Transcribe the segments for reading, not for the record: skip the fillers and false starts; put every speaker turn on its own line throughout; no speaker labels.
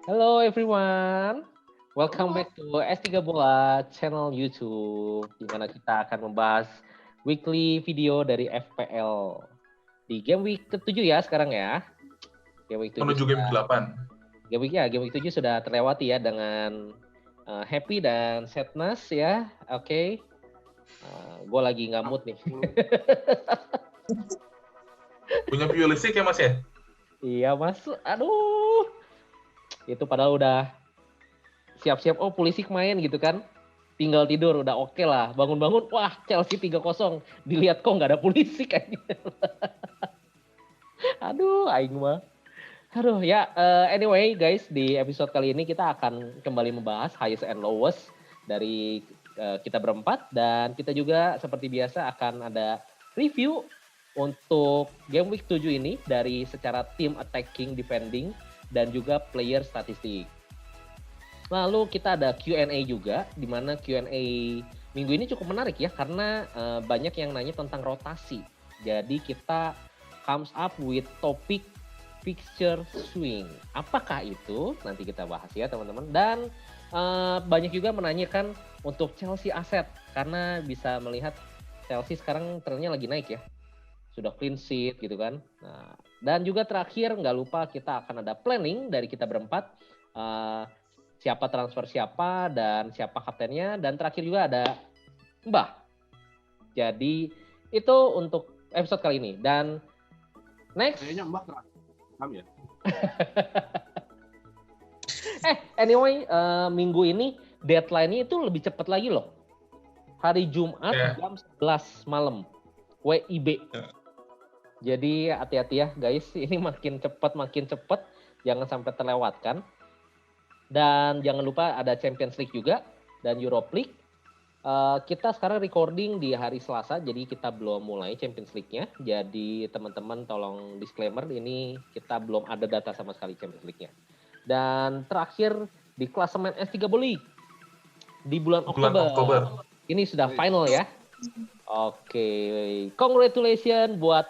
Hello everyone, welcome back to S3 Bola channel YouTube, di mana kita akan membahas weekly video dari FPL di game week ke-7 ya sekarang ya. Game week 7
Menuju game ke-8.
game week 7 sudah terlewati ya dengan happy dan sadness ya. Oke. Gue lagi nggak mood nih.
Punya Pulisic ya Mas ya?
Iya mas, aduh. Itu padahal udah siap-siap, Pulisic main gitu kan. Tinggal tidur, udah oke lah. Bangun-bangun, wah Chelsea 3-0. Dilihat kok nggak ada Pulisic aja. Aduh, aing mah. Aduh, ya anyway guys, di episode kali ini kita akan kembali membahas highest and lowest dari kita berempat. Dan kita juga seperti biasa akan ada review untuk game week 7 ini dari secara team attacking, defending, dan juga player statistik. Lalu kita ada Q&A juga, di mana Q&A minggu ini cukup menarik ya, karena banyak yang nanya tentang rotasi. Jadi kita comes up with topik fixture swing. Apakah itu? Nanti kita bahas ya teman-teman. Dan banyak juga menanyakan untuk Chelsea aset, karena bisa melihat Chelsea sekarang trennya lagi naik ya. Sudah clean sheet gitu kan. Nah, dan juga terakhir nggak lupa kita akan ada planning dari kita berempat. Siapa transfer siapa dan siapa kaptennya. Dan terakhir juga ada Mbah. Jadi itu untuk episode kali ini. Dan next.
Kayaknya Mbah paham ya.
Anyway, minggu ini deadline-nya itu lebih cepat lagi loh. Hari Jumat jam 11 malam. WIB. Jadi hati-hati ya guys, ini makin cepat, jangan sampai terlewatkan. Dan jangan lupa ada Champions League juga dan Europa League. Kita sekarang recording di hari Selasa, jadi kita belum mulai Champions League-nya. Jadi teman-teman tolong disclaimer, ini kita belum ada data sama sekali Champions League-nya. Dan terakhir di klasemen S3 League di bulan Oktober. Ini sudah final ya. Oke, congratulations buat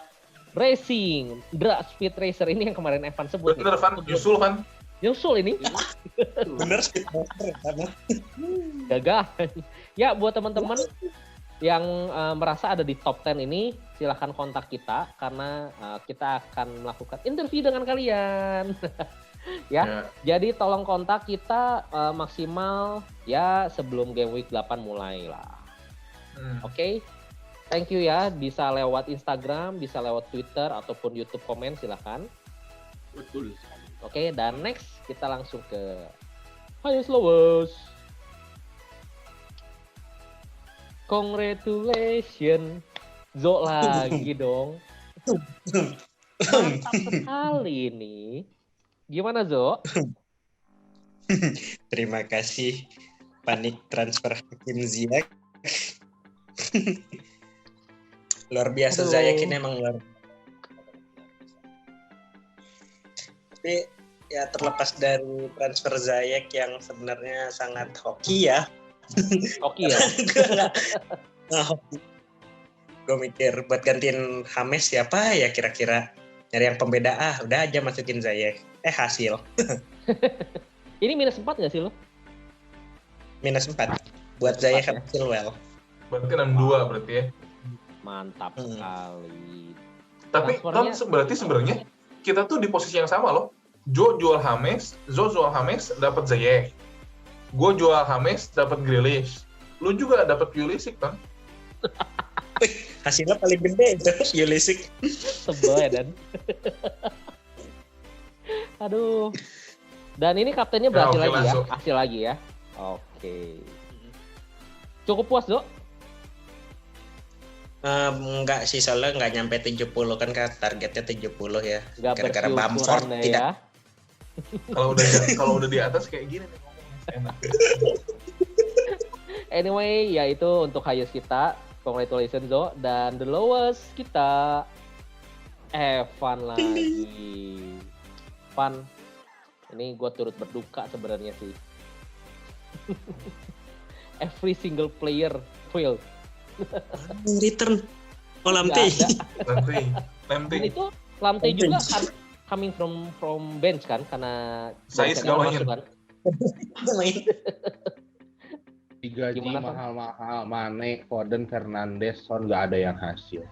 Racing, Speed Racer ini yang kemarin Evan sebut.
Bener Van, Nyusul ini.
Bener sih.
Gagah. Ya buat teman-teman yang merasa ada di top 10 ini, silahkan kontak kita karena kita akan melakukan interview dengan kalian. Ya. Jadi tolong kontak kita maksimal ya sebelum game week 8 mulai lah. Oke. Thank you ya, bisa lewat Instagram, bisa lewat Twitter ataupun YouTube komen silahkan.
Betul.
Oke, dan next kita langsung ke highest lowest. Congratulations. Zo lagi dong. Mantap sekali nih. Gimana Zo?
Terima kasih panik transfer Hakim Ziyech. Luar biasa.
Aduh.
Ziyech ini emang luar biasa. Tapi ya terlepas dari transfer Ziyech yang sebenarnya sangat hoki ya.
Hoki ya?
Hoki. Gue mikir buat gantiin James siapa ya kira-kira. Nyari yang pembeda, udah aja masukin Ziyech. Hasil.
Ini minus 4 nggak sih lo?
Minus 4. Buat Ziyech sama Chilwell.
Berarti 6-2 berarti ya.
Mantap sekali.
Tapi kan berarti sebenarnya kita tuh di posisi yang sama loh. Zo jual James dapat Ziyech. Gue jual James dapat Grealish. Lu juga dapat Pulisic kan?
Hasilnya paling gede itu Pulisic.
Sebel ya Dan. Aduh. Dan ini kaptennya berhasil lagi ya. Hasil lagi ya. Oke. Cukup puas Zo?
Enggak sih, soalnya nggak nyampe 70 kan targetnya 70 ya. Gara-gara Bamford
ya.
tidak.
Kalau udah di atas kayak gini nih ngomongnya.
Anyway, ya itu untuk highest kita. Congratulations Zo. Dan the lowest kita Evan lagi. Evan, ini gue turut berduka sebenarnya sih. Every single player failed.
Return. Lamte.
Nanti.
Itu Lamte juga kan coming from bench kan karena
Saiz
Jackson
gak main.
masuk kan.
Main.
Digaji
Gimana, Pan?
mahal-mahal, Mane, Foden, Fernandes, Son nggak ada yang hasil.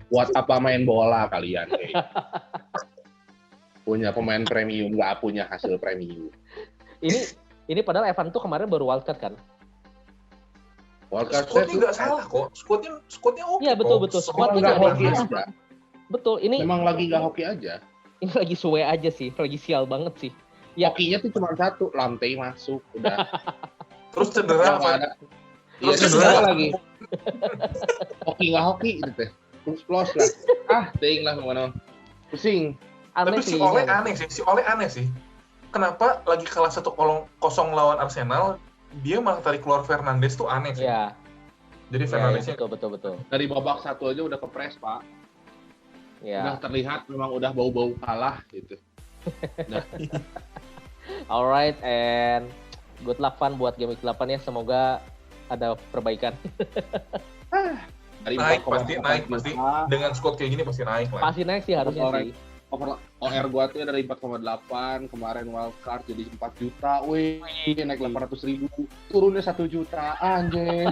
Buat apa main bola kalian? Punya pemain premium, nggak punya hasil premium.
Ini padahal Evan tuh kemarin baru wildcard kan.
Wildcard
Squadnya nggak salah kok. Squadnya oke.
Iya, betul,
kok.
betul.
Squadnya
Emang nggak
Squadnya
hoki
bagus.
aja.
Betul, ini
Memang lagi nggak hoki aja.
ini lagi suwe aja sih, lagi sial banget sih. Ya.
Hokinya tuh cuma satu, lantai masuk, udah.
Terus cedera
Nggak
apa?
ada. Iya,
Terus
cedera
cedera.
lagi. Hoki nggak hoki gitu teh. Plus lah. Ting lah mana. Pusing.
Aneh
Tapi si
sih.
Ole
ini.
aneh sih. Si Ole aneh sih. Kenapa lagi kalah 1-0 lawan Arsenal, dia malah tarik keluar Fernandes tuh aneh sih.
Ya,
Jadi
ya,
Fernandesnya
betul.
Dari babak satu aja udah kepres, Pak. Udah
Ya.
terlihat memang udah bau-bau kalah gitu.
Alright, and good luck Van buat game week 8 ya. Semoga ada perbaikan.
Dari
naik
4,4
pasti
juta,
dengan squad kayak gini pasti naik lah.
Pasti naik sih harusnya
Alright.
sih.
OR gua tuh dari 4,8, kemarin wildcard jadi 4 juta, wih, naik 800.000, turunnya 1 juta, anjir.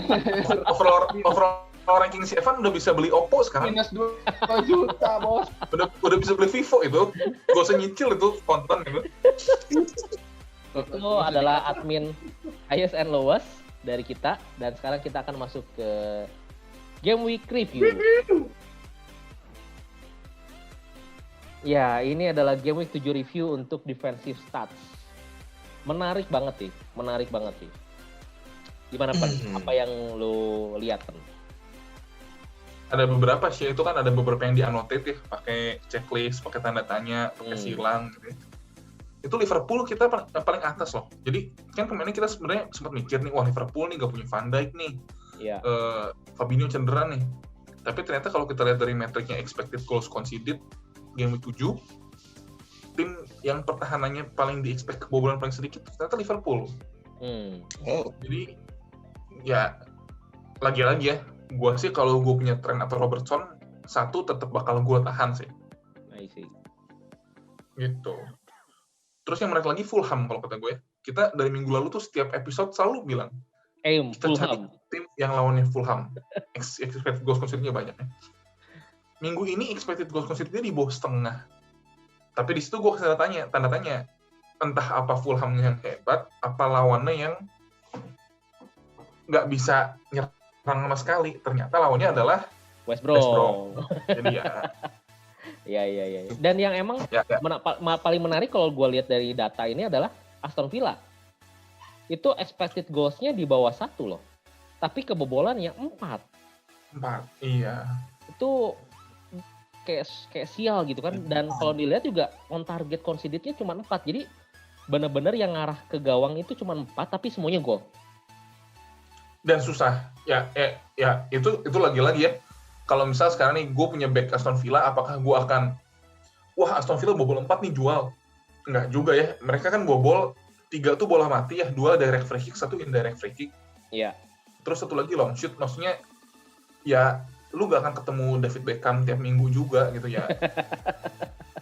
overall ranking si Evan udah bisa beli Oppo sekarang.
Minus 2 juta, bos.
Udah bisa beli Vivo itu. Gak usah nyicil itu konten gitu.
Itu adalah admin highest and lowest dari kita. Dan sekarang kita akan masuk ke game week review. Ya, ini adalah game week 7 review untuk defensive stats. Menarik banget sih. Gimana Pan? Apa yang lo lihat Pan?
Ada beberapa sih, itu kan ada beberapa yang di-annotate ya, pakai checklist, pakai tanda tanya, pakai silang gitu ya. Itu Liverpool kita paling atas loh. Jadi kan kemarin kita sebenarnya sempat mikir nih, wah Liverpool nih gak punya Van Dijk nih.
Iya.
Fabinho cedera nih. Tapi ternyata kalau kita lihat dari metriknya expected goals conceded game week 7, tim yang pertahanannya paling di-expect kebobolan paling sedikit ternyata Liverpool.
Oh.
Jadi ya lagi-lagi ya, gue sih kalau gue punya Trent atau Robertson, satu tetap bakal gue tahan sih.
I see.
Gitu. Terus yang menarik lagi Fulham kalau kata gue. Kita dari minggu lalu tuh setiap episode selalu bilang kita cari
Fulham.
tim yang lawannya Fulham. Expected goals conceded-nya banyak ya. Minggu ini expected goals conceded-nya di bawah setengah. Tapi di situ gue tanda tanya. Entah apa Fulham yang hebat, apa lawannya yang nggak bisa nyerang sama sekali. Ternyata lawannya adalah
West
Brom.
Brom.
Jadi ya.
Iya. Dan yang emang
Ya.
paling menarik kalau gue lihat dari data ini adalah Aston Villa. Itu expected goals-nya di bawah 1 loh. Tapi kebobolannya 4.
4. Iya.
Itu kayak sial gitu kan. Dan kalau dilihat juga on target conceded-nya cuma 4. Jadi benar-benar yang ngarah ke gawang itu cuma 4 tapi semuanya gol.
Dan susah. Ya itu lagi-lagi ya. Kalau misal sekarang nih gue punya back Aston Villa, apakah gue akan Aston Villa bobol 4 nih jual? Enggak juga ya. Mereka kan bobol 3 tuh bola mati ya, 2 direct free kick, 1 indirect free kick.
Iya.
Terus 1 lagi long shoot. Maksudnya ya lu gak akan ketemu David Beckham tiap minggu juga gitu ya.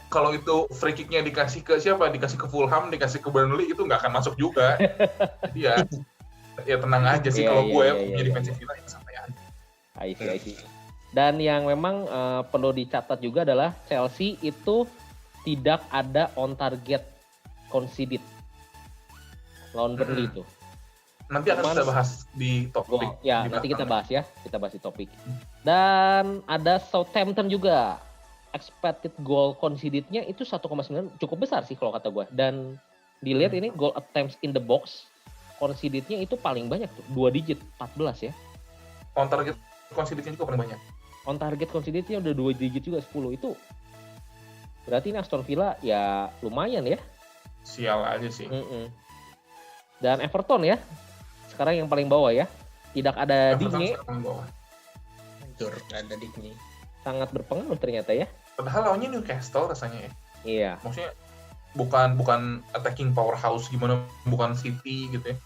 Kalau itu free kick-nya dikasih ke siapa? Dikasih ke Fulham, dikasih ke Burnley, itu nggak akan masuk juga. Jadi ya tenang aja sih kalau gue punya defensive Villa ya santai aja.
I see. Dan yang memang perlu dicatat juga adalah Chelsea itu tidak ada on target conceded lawan Burnley itu.
Nanti akan kita bahas di topik.
Ya, nanti kita bahas ya. Kita bahas di topik. Dan ada Southampton juga. Expected goal conceded-nya itu 1,9, cukup besar sih kalau kata gue. Dan dilihat ini goal attempts in the box conceded-nya itu paling banyak tuh, 2 digit, 14 ya.
On target conceded-nya juga paling banyak.
On target conceded-nya udah 2 digit juga, 10. Itu berarti ini Aston Villa ya lumayan ya.
Sial aja sih.
Dan Everton ya, sekarang yang paling bawah ya. Tidak ada Digne.
Hancur, gak ada Digne.
Sangat berpengaruh ternyata ya.
Padahal lawannya Newcastle rasanya ya.
Iya.
Maksudnya bukan attacking powerhouse gimana, bukan City gitu ya.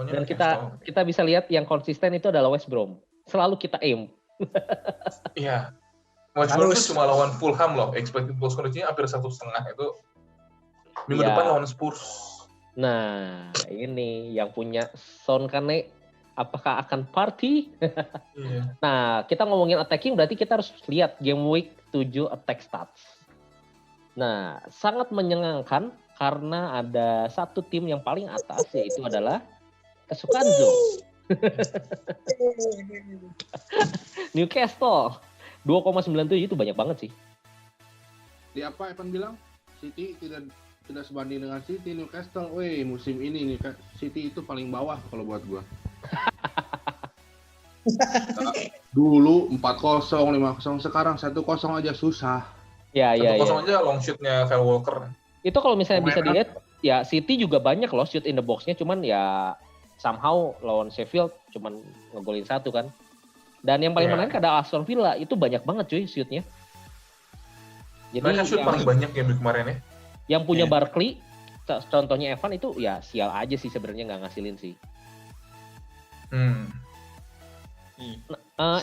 Dan kita bisa lihat yang konsisten itu adalah West Brom. Selalu kita aim.
Iya. Match
Harus.
itu cuma lawan Fulham loh. Expected goals ratio-nya hampir 1,5 itu. Minggu
Ya.
depan lawan Spurs.
Nah, ini yang punya Son Kane apakah akan party?
Iya.
Nah, kita ngomongin attacking berarti kita harus lihat game week 7 attack stats. Nah, sangat menyenangkan karena ada satu tim yang paling atas yaitu adalah kesukaan Zo. Newcastle 2,97 itu banyak banget sih.
Di apa Evan bilang? City tidak sebanding dengan City. Newcastle, musim ini nih City itu paling bawah kalau buat gua. Dulu 4-0, 5-0, sekarang 1-0 aja susah.
Ya.
1-0 aja long shoot-nya Kyle Walker.
Itu kalau misalnya bisa
Pemain
dilihat, ya City juga banyak loh shoot in the box-nya, cuman ya somehow lawan Sheffield cuman ngegolin 1 kan. Dan yang paling
Iya.
menarik ada Aston Villa, itu banyak banget cuy shootnya. Jadi
Mereka shoot paling banyak ya di kemarin ya.
yang punya
Iya.
Barkley, contohnya Evan itu ya sial aja sih sebenarnya nggak ngasilin sih.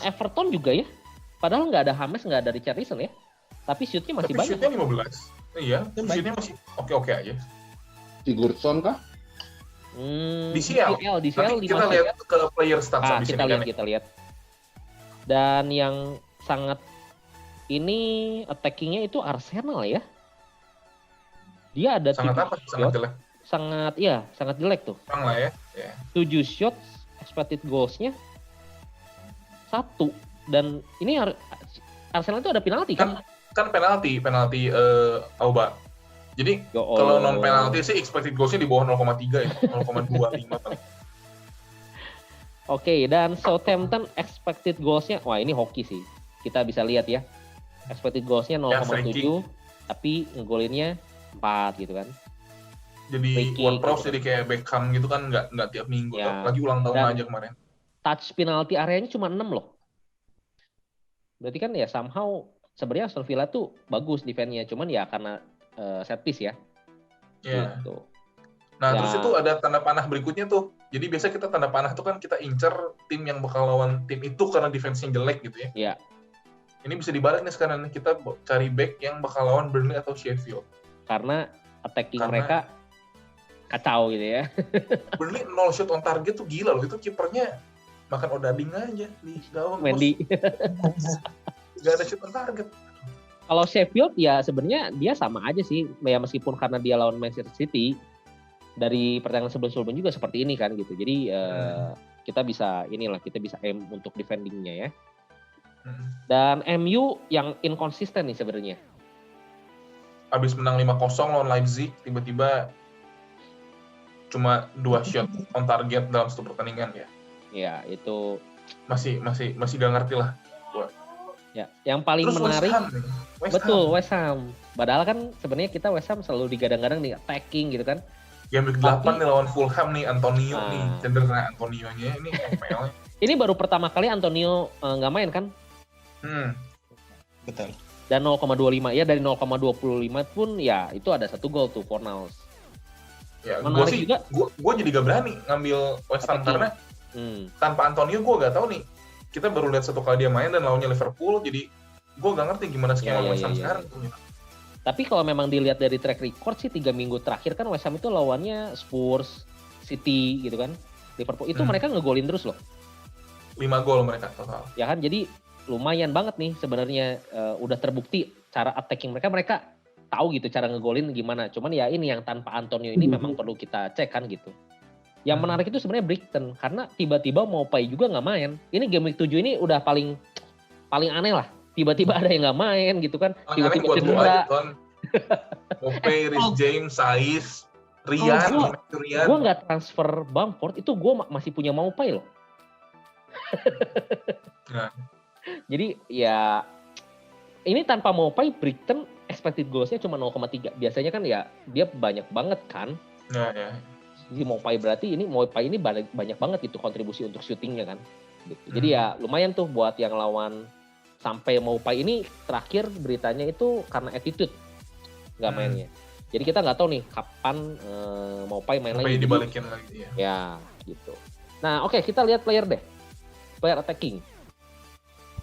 Everton juga ya, padahal nggak ada James, nggak ada Richarlison ya, tapi shootnya masih
Tapi
banyak.
shootnya 15. Iya,
Itu
shootnya masih oke-oke aja.
Sigurdsson kah?
DCL.
DCL
Nanti kita
5
lihat ke player stats
Ah,
abis
kita
ini
lihat,
kan.
kita lihat. Dan yang sangat ini attackingnya itu Arsenal ya. Dia ada
Sangat
7
apa? Sangat
shot,
jelek.
sangat jelek tuh.
Kurang lah ya. Ya.
7 shots, expected goals-nya 1. Dan ini Arsenal itu ada penalti kan?
Kan penalti Auba. Jadi
Ya
kalau
Allah.
non penalti sih expected goals-nya di bawah 0,3 ya, 0,25 paling.
Oke, dan Southampton expected goals-nya, wah ini hoki sih. Kita bisa lihat ya. Expected goals-nya 0,7, tapi ngegolinnya 4 gitu kan.
Jadi
Free kick,
World Props
gitu.
jadi kayak Beckham gitu kan, nggak tiap minggu.
Ya.
Lagi ulang tahun
Dan-
aja kemarin.
Touch penalti areanya cuma 6 loh. Berarti kan ya somehow sebenarnya Aston Villa tuh bagus defense-nya, cuman ya karena set piece ya.
Iya.
Gitu.
Nah,
Ya.
terus itu ada tanda panah berikutnya tuh. Jadi biasa kita tanda panah tuh kan kita incer tim yang bakal lawan tim itu karena defense-nya jelek gitu ya.
Iya.
Ini bisa dibalik nih sekarang nih, kita cari back yang bakal lawan Burnley atau Sheffield.
Karena attacking
Karena-
mereka kacau gitu ya.
Burnley 0 shot on target tuh gila loh. Itu kipernya makan odading aja di gawang. bos.
Mendy.
Nggak ada shot on target.
Kalau Sheffield ya sebenarnya dia sama aja sih, ya meskipun karena dia lawan Manchester City dari pertandingan sebelum-sebelumnya juga seperti ini kan gitu. Jadi kita bisa aim untuk defendingnya ya. Dan MU yang inkonsisten nih sebenarnya.
Abis menang 5-0 lawan Leipzig, tiba-tiba cuma 2 shot on target dalam satu pertandingan ya.
Ya itu
Masih gak ngerti lah.
ya yang paling
Terus
menarik.
West Ham nih.
Betul, West Ham. Padahal kan sebenarnya kita West Ham selalu digadang-gadang nih attacking gitu kan.
Game week 8
Tapi-
nih lawan Fulham nih, Antonio
Ah.
nih, cedera Antonio-nya ini MPL-nya.
Ini baru pertama kali Antonio nggak main kan?
Betul.
Dan 0,25 ya, dari 0,25 pun ya itu ada 1 gol tuh Fornals.
Ya, gue
Menarik
sih,
juga.
gue jadi gak berani ngambil West Ham
Attacking.
karena
Hmm.
tanpa Antonio gue gak tahu nih. Kita baru lihat 1 kali dia main dan lawannya Liverpool, jadi gue gak ngerti gimana skema
Ya,
West Ham
ya.
sekarang.
Tapi kalau memang dilihat dari track record sih 3 minggu terakhir kan West Ham itu lawannya Spurs, City gitu kan. Liverpool itu mereka ngegolin terus loh.
5 gol mereka total.
Ya kan, jadi lumayan banget nih sebenarnya udah terbukti cara attacking mereka tahu gitu cara ngegolin gimana. Cuman ya ini yang tanpa Antonio ini memang perlu kita cek kan gitu. Yang menarik itu sebenarnya Brighton karena tiba-tiba Maupay juga nggak main. Ini game week 7 ini udah paling aneh lah. Tiba-tiba ada yang nggak main gitu kan.
Paling aneh
Tiba-tiba
buat gue
cedera.
aja kan. Mope, Rhys James, Saiz, Rian.
Gue nggak transfer Bamford itu gue masih punya Maupay loh.
Nah.
Jadi ya ini tanpa Maupay Brighton expected goals-nya cuma 0,3. Biasanya kan ya dia banyak banget kan.
Ya.
Jadi Maupay ini banyak banget gitu kontribusi untuk syutingnya kan. Gitu. Jadi ya lumayan tuh buat yang lawan sampai Maupay ini terakhir beritanya itu karena attitude nggak mainnya. Jadi kita nggak tahu nih kapan Maupay main lagi.
Sampai
Jadi,
dibalikin lagi ya.
ya gitu. Nah oke, kita lihat player deh. Player attacking.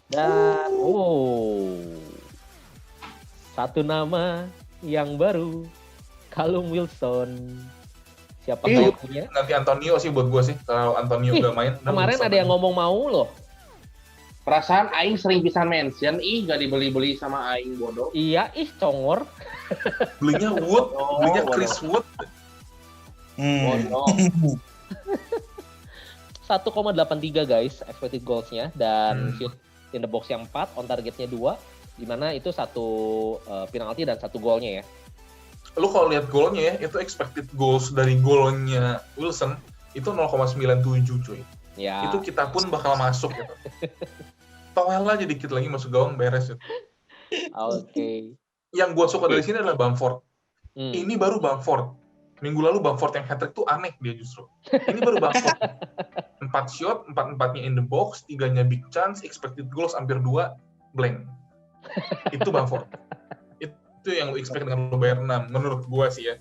Dan satu nama yang baru, Callum Wilson. Siapa yang punya?
Nanti Antonio sih buat gue sih. Kalau Antonio udah main.
Kemarin ada yang ngomong mau loh.
Perasaan Aing sering bisa mention, gak dibeli-beli sama Aing bodoh.
Iya, congor.
Belinya Wood, belinya Chris Wood.
Bodoh.
1,83 guys expected goals-nya dan shoot in the box yang 4, on targetnya 2, di mana itu 1 penalti dan 1 golnya ya.
Lu kalau lihat golnya ya, itu expected goals dari golnya Wilson itu 0,97 cuy.
Ya.
Itu kita pun bakal masuk gitu. Toel aja dikit lagi masuk gawang beres gitu.
Oke.
Yang gue suka dari sini adalah Bamford. Ini baru Bamford. Minggu lalu Bamford yang hat-trick tuh aneh dia justru. Ini baru Bamford. 4 shot, 4-4-nya in the box, 3-nya big chance, expected goals hampir 2, blank. Itu Bamford. Itu yang lu expect dengan lu bayar 6, menurut gua sih ya.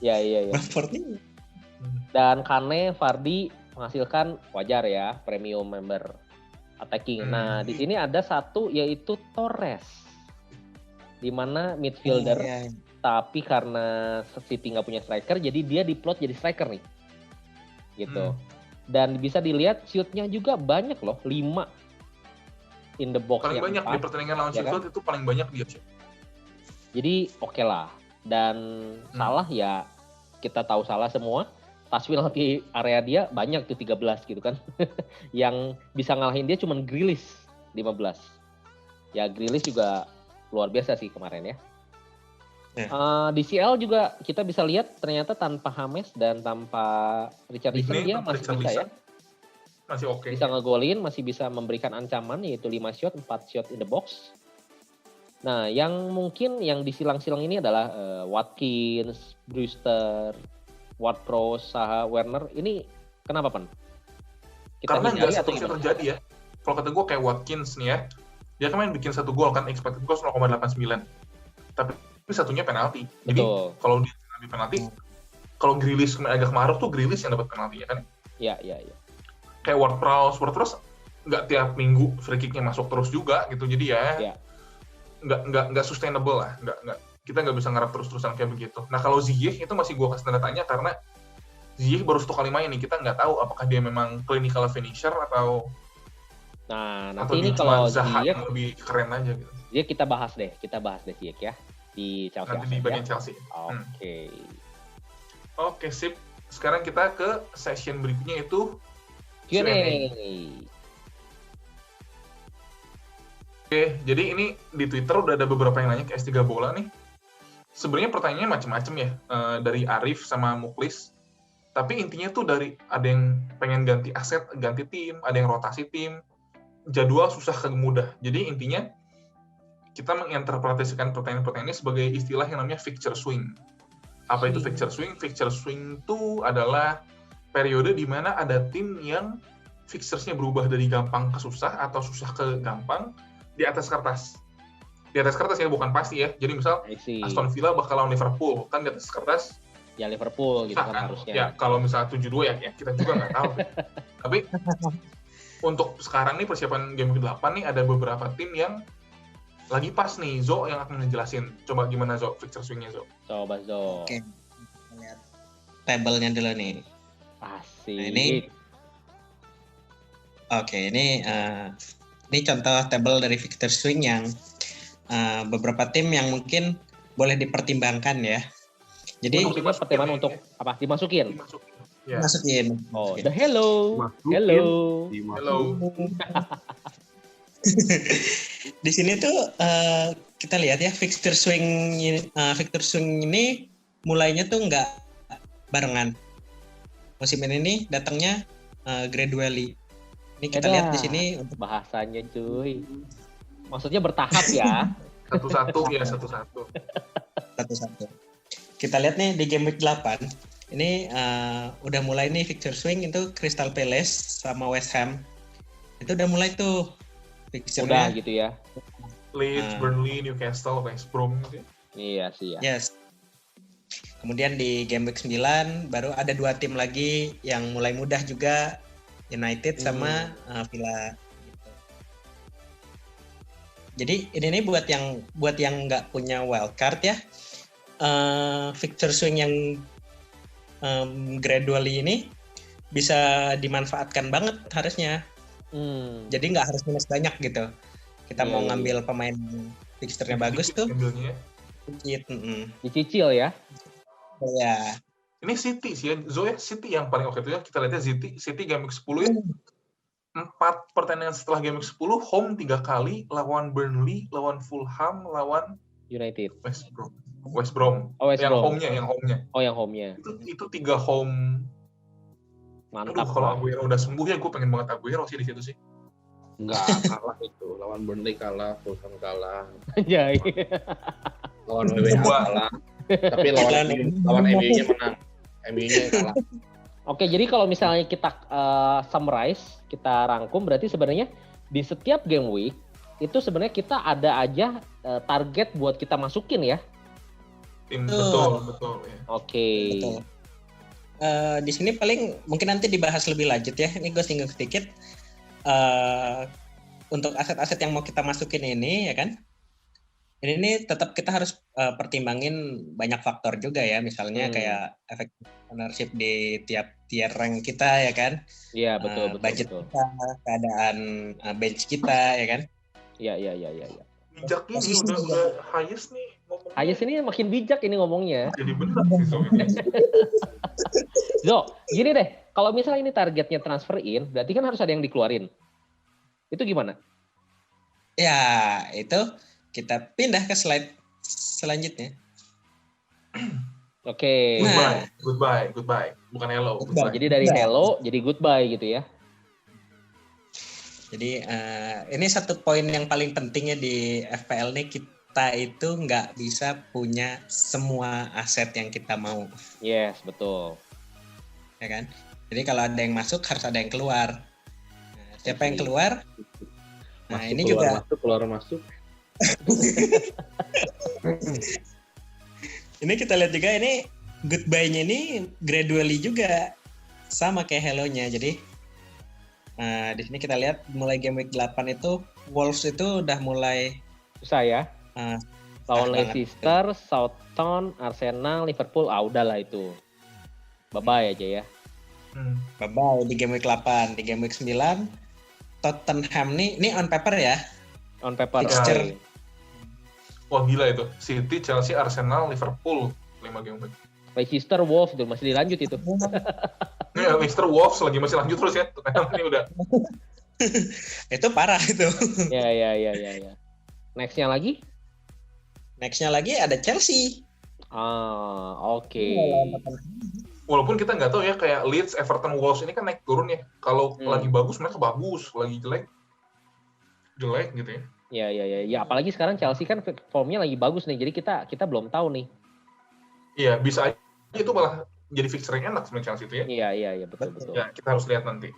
Iya.
Bamford ini.
Dan Kane, Vardy menghasilkan wajar ya, premium member attacking. Nah, di sini ada satu yaitu Torres. Di mana midfielder, tapi karena City nggak punya striker, jadi dia diplot jadi striker nih. Gitu. Dan bisa dilihat shoot-nya juga banyak loh, 5 in the box
paling
yang
banyak
4,
di pertandingan lawan Sheffield kan? Itu paling banyak dia sih.
Jadi oke lah. Dan Salah ya kita tahu Salah semua. Touch penalty area dia banyak tuh 13 gitu kan. Yang bisa ngalahin dia cuma Grealish 15. Ya Grealish juga luar biasa sih kemarin ya. Di CL juga kita bisa lihat ternyata tanpa James dan tanpa Richarlison dia masih bisa ya.
Masih oke.
Bisa ngegolin, masih bisa memberikan ancaman yaitu 5 shot, 4 shot in the box. Nah, yang mungkin yang disilang-silang ini adalah Watkins, Brewster, Ward-Prowse, Zaha, Werner. Ini kenapa, Pan?
Karena nggak seterusnya terjadi ya. Kalau kata gue kayak Watkins nih ya, dia kemarin bikin 1 gol kan, expected goals 0,89. Tapi satunya penalti. Jadi kalau dia ambil penalti, kalau Grealish agak kemaruk tuh Grealish yang dapat penalti ya kan?
Iya.
Kayak Ward-Prowse nggak tiap minggu free kick-nya masuk terus juga gitu. Jadi ya. Nggak sustainable lah, kita nggak bisa ngarep terus-terusan kayak begitu. Nah kalau Ziyech itu masih gue kasih tanda tanya karena Ziyech baru 1 kali main nih, kita nggak tahu apakah dia memang clinical finisher atau
nanti ini kalau Ziyech
lebih keren aja gitu.
Ziyech kita bahas deh Ziyech ya di Chelsea.
Nanti di bagian Chelsea. Oke, sip. Sekarang kita ke session berikutnya itu
Q&A.
Oke, jadi ini di Twitter udah ada beberapa yang nanya ke S3 Bola nih. Sebenarnya pertanyaannya macam-macam ya, dari Arif sama Muklis. Tapi intinya tuh dari ada yang pengen ganti aset, ganti tim, ada yang rotasi tim, jadwal susah ke mudah. Jadi intinya kita menginterpretasikan pertanyaan-pertanyaan ini sebagai istilah yang namanya fixture swing. Apa itu fixture swing? Fixture swing itu adalah periode di mana ada tim yang fixtures-nya berubah dari gampang ke susah atau susah ke gampang di atas kertas. Di atas kertas ya, bukan pasti ya. Jadi misal Aston Villa bakal lawan Liverpool, kan di atas kertas
ya Liverpool gitu kan harusnya.
Ya kalau misalnya 7-2 ya kita juga nggak tahu. Tapi untuk sekarang nih persiapan game ke-8 nih ada beberapa tim yang lagi pas nih. Zo yang akan ngejelasin. Coba gimana Zo fixture swing-nya Zo?
Coba Zo.
Oke. Lihat tabelnya dulu nih.
Asik.
Nah, ini contoh tabel dari fixture swing yang beberapa tim yang mungkin boleh dipertimbangkan ya. Jadi
pertimbangan untuk apa? Dimasukin.
Ya.
Masukin.
Oh, the hello.
Di sini tuh kita lihat ya fixture swing ini mulainya tuh nggak barengan. Musim ini datangnya gradually. Ini kita lihat di sini
untuk bahasanya cuy. Maksudnya bertahap ya.
Satu-satu.
Kita lihat nih di game week 8. Ini udah mulai nih fixture swing itu Crystal Palace sama West Ham. Itu udah mulai tuh fixture-nya.
Udah gitu ya.
Leeds, Burnley, Newcastle, West Brom gitu.
Iya sih ya.
Yes. Kemudian di game week 9 baru ada 2 tim lagi yang mulai mudah juga, United sama Villa. Jadi ini nih buat yang nggak punya wildcard ya, fixture swing yang gradually ini bisa dimanfaatkan banget harusnya. Jadi nggak harus minus banyak gitu. Kita mau ngambil pemain fixture-nya bagus tuh.
Dicicil ya.
Ya.
Ini City sih ya, Zoe City yang paling oke tuh ya. Kita lihatnya City game week 10 ya. 4 pertandingan setelah game week 10, home 3 kali, lawan Burnley, lawan Fulham, lawan
United.
West Brom. Yang home-nya.
Oh, yang home-nya.
Itu 3 home.
Mantap.
Kalau Aguero udah sembuh ya, gue pengen banget Aguero sih di situ sih.
Enggak, kalah itu. Lawan Burnley kalah, Fulham kalah.
Iya.
Lawan WWE kalah. Tapi lawan MU-nya menang. MU-nya kalah.
Oke, jadi kalau misalnya kita summarize, kita rangkum, berarti sebenarnya di setiap game week itu sebenarnya kita ada aja target buat kita masukin ya.
Betul. Ya.
Oke.
Betul. Di sini paling mungkin nanti dibahas lebih lanjut ya. Ini gue singgung sedikit. Untuk aset-aset yang mau kita masukin ini ya kan. Ini tetap kita harus pertimbangin banyak faktor juga ya. Misalnya kayak efek ownership di tiap tier rank kita ya kan.
Iya, betul.
Budget kita, keadaan bench kita ya kan.
Iya.
Bijak ini udah highest nih ngomongnya.
Highest ini makin bijak ini ngomongnya.
Jadi benar sih
Zo, gini deh. Kalau misalnya ini targetnya transfer in, berarti kan harus ada yang dikeluarin. Itu gimana?
Ya, itu kita pindah ke slide selanjutnya.
Oke.
Goodbye. Bukan hello.
Goodbye. Jadi dari hello jadi goodbye gitu ya.
Jadi ini satu poin yang paling pentingnya di FPL nih, kita itu nggak bisa punya semua aset yang kita mau.
Yes, betul.
Ya kan? Jadi kalau ada yang masuk harus ada yang keluar. Nah, siapa yang keluar? Nah,
masuk,
ini
keluar,
juga
masuk.
Ini kita lihat juga ini goodbye-nya ini gradually juga sama kayak hello-nya. Jadi di sini kita lihat mulai game week 8 itu Wolves itu udah mulai
susah ya. Lawan Leicester, Southampton, Arsenal, Liverpool, udahlah itu. Bye-bye aja ya.
Bye-bye di game week 8, di game week 9 Tottenham nih, ini on paper ya.
On paper.
Fixture.
Wah gila itu. City, Chelsea, Arsenal, Liverpool 5 game week.
Leicester, Wolves tuh masih dilanjut itu.
Ya, Leicester, Wolves lagi masih lanjut terus ya. Ini udah.
Itu parah itu.
Ya. Next-nya lagi
ada Chelsea.
Oke.
Walaupun kita nggak tahu ya, kayak Leeds, Everton, Wolves ini kan naik turun ya. Kalau lagi bagus mereka bagus, lagi jelek gitu ya.
Ya, apalagi sekarang Chelsea kan formnya lagi bagus nih. Jadi kita belum tahu nih.
Iya, bisa aja itu malah jadi fixture yang enak sebenarnya Chelsea itu ya.
Iya, betul.
Ya, kita harus lihat nanti.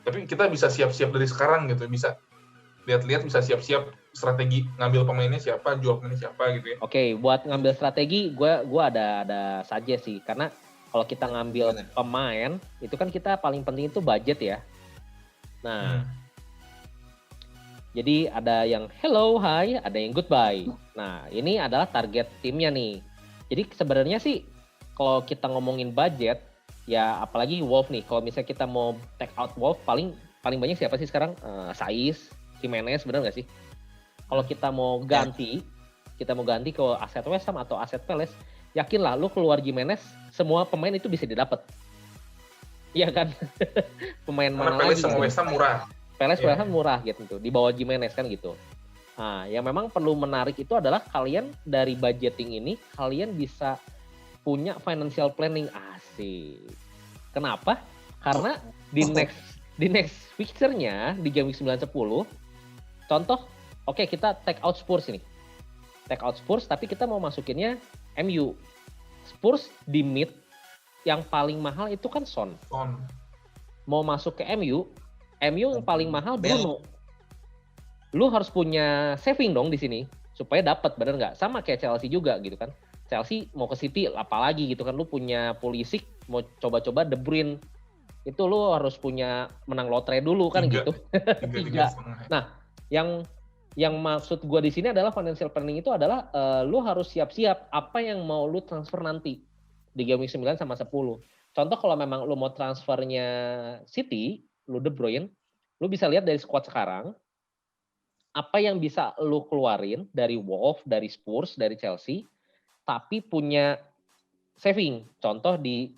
Tapi kita bisa siap-siap dari sekarang gitu, bisa lihat-lihat, bisa siap-siap strategi ngambil pemainnya siapa, jual pemainnya siapa gitu ya.
Oke, buat ngambil strategi gua ada saja sih, karena kalau kita ngambil pemain itu kan kita paling penting itu budget ya. Nah, jadi ada yang hello, hi, ada yang goodbye. Nah, ini adalah target timnya nih. Jadi sebenarnya sih kalau kita ngomongin budget, ya apalagi Wolf nih. Kalau misalnya kita mau take out Wolf, paling banyak siapa sih sekarang? Saiz, Jimenez, benar nggak sih? Kalau kita mau ganti ke aset West Ham atau aset Palace, yakinlah lu keluar Jimenez, semua pemain itu bisa didapat. Iya kan? Pemain mana lagi?
Palace sama West Ham murah.
Palace West Ham murah gitu, di bawah Jimenez kan gitu. Nah, yang memang perlu menarik itu adalah kalian dari budgeting ini, kalian bisa punya financial planning asik. Kenapa? Karena di next fixture-nya di game week 9-10, contoh, oke, kita take out Spurs ini. Take out Spurs, tapi kita mau masukinnya MU. Spurs di mid, yang paling mahal itu kan Son. Mau masuk ke MU yang paling mahal Bruno. Lu harus punya saving dong di sini supaya dapat, bener nggak? Sama kayak Chelsea juga gitu kan. Chelsea mau ke City apalagi gitu kan, lu punya Pulisic, mau coba-coba De Bruyne, itu lu harus punya menang lotre dulu kan gitu. 3. Nah, yang yang maksud gue di sini adalah financial planning itu adalah lu harus siap-siap apa yang mau lu transfer nanti di game week 9 sama 10. Contoh kalau memang lu mau transfernya City, lu De Bruyne, lu bisa lihat dari squad sekarang apa yang bisa lu keluarin dari Wolves, dari Spurs, dari Chelsea, tapi punya saving. Contoh di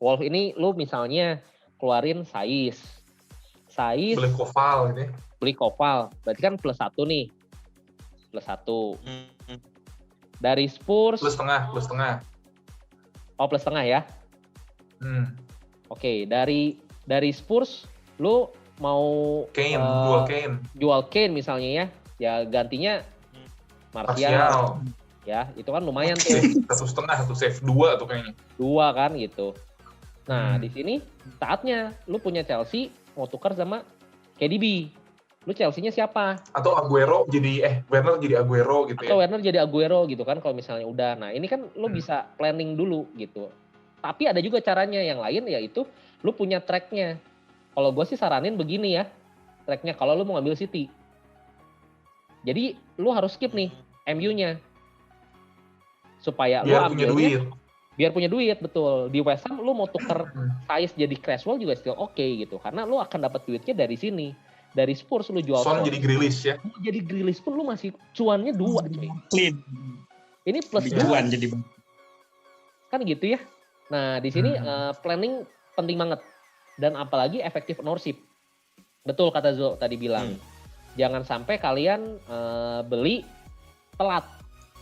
Wolves ini lu misalnya keluarin Saiz,
Beli Koval gitu ya.
beli Koval, berarti kan plus 1 nih. Plus 1. Dari Spurs.
Plus setengah.
Oh, plus setengah ya. Oke, dari Spurs, lu mau
Kane,
jual Kane misalnya ya. Ya gantinya Martial. Ya, itu kan lumayan tuh.
1,5 tuh, save 2 tuh kayaknya.
2 kan gitu. Nah, di sini saatnya lu punya Chelsea mau tukar sama KDB. Lu Chelsea-nya siapa?
Atau Aguero Werner jadi Aguero gitu ya.
Atau Werner jadi Aguero gitu kan kalau misalnya udah. Nah, ini kan lu bisa planning dulu gitu. Tapi ada juga caranya yang lain, yaitu lu punya track-nya. Kalau gue sih saranin begini ya, track-nya kalau lu mau ngambil City. Jadi lu harus skip nih MU-nya. Supaya
biar
lu
punya duit.
Biar punya duit, betul. Di West Ham lu mau tuker Saiz jadi Cresswell juga still oke gitu. Karena lu akan dapat duitnya dari sini. Dari Spurs lu jual
Son jadi Grealish ya.
Jadi Grealish pun lu masih cuannya 2 cuy.
Clean.
Ini plus
cuan jadi
kan gitu ya. Nah, di sini planning penting banget. Dan apalagi effective ownership. Betul kata Zo tadi bilang. Jangan sampai kalian beli telat.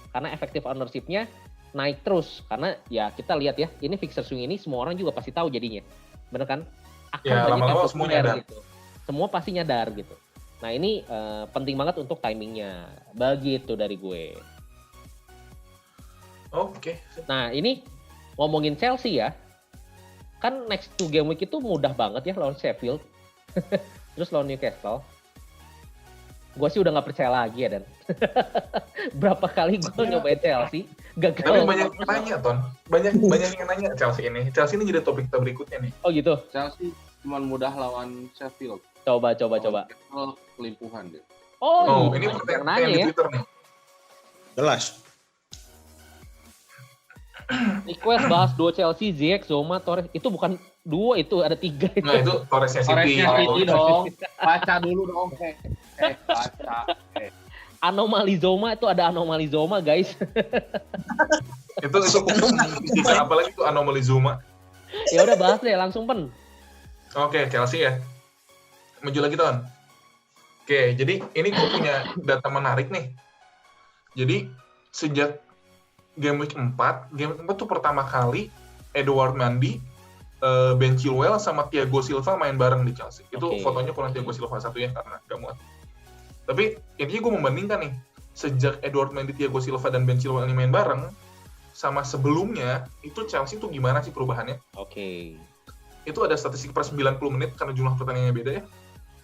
Karena effective ownership-nya naik terus. Karena ya kita lihat ya, ini fixture swing ini semua orang juga pasti tahu jadinya. Bener kan? Akan
ya,
banyak
lama-lama
yang
semua nyadar.
gitu. Semua pasti nyadar gitu. Nah ini penting banget untuk timingnya. Begitu dari gue.
Oke.
Nah ini ngomongin Chelsea ya. Kan next 2 game week itu mudah banget ya lawan Sheffield. Terus lawan Newcastle. Gue sih udah gak percaya lagi ya Dan. Berapa kali gue nyobain Chelsea. Gagal.
Tapi banyak yang nanya Ton. Banyak yang nanya Chelsea ini. Chelsea ini jadi topik kita berikutnya nih.
Oh gitu?
Chelsea cuma mudah lawan Sheffield.
Coba.
Kelimpuhan deh.
Oh ini pertanyaan di Twitter nih.
Jelas.
Request bahas duo Chelsea, Ziyech, Zouma, Torres. Itu bukan duo, itu ada 3 itu.
Nah itu Torresnya City.
Dong. Baca dulu dong. Baca.
Anomali Zouma itu ada anomali Zouma guys.
itu apalagi itu anomali Zouma.
Ya udah bahas deh langsung Pen.
Oke, Chelsea ya. Maju lagi Ton. Oke, jadi ini gue punya data menarik nih. Jadi sejak game week 4 tuh pertama kali Edouard Mendy, Ben Chilwell sama Thiago Silva main bareng di Chelsea. Itu fotonya kurang Thiago Silva satu ya karena gak muat. Tapi intinya gue membandingkan nih, sejak Edouard Mendy, Thiago Silva dan Ben Chilwell ini main bareng sama sebelumnya, itu Chelsea tuh gimana sih perubahannya?
Oke.
Itu ada statistik per 90 menit karena jumlah pertandingannya beda ya.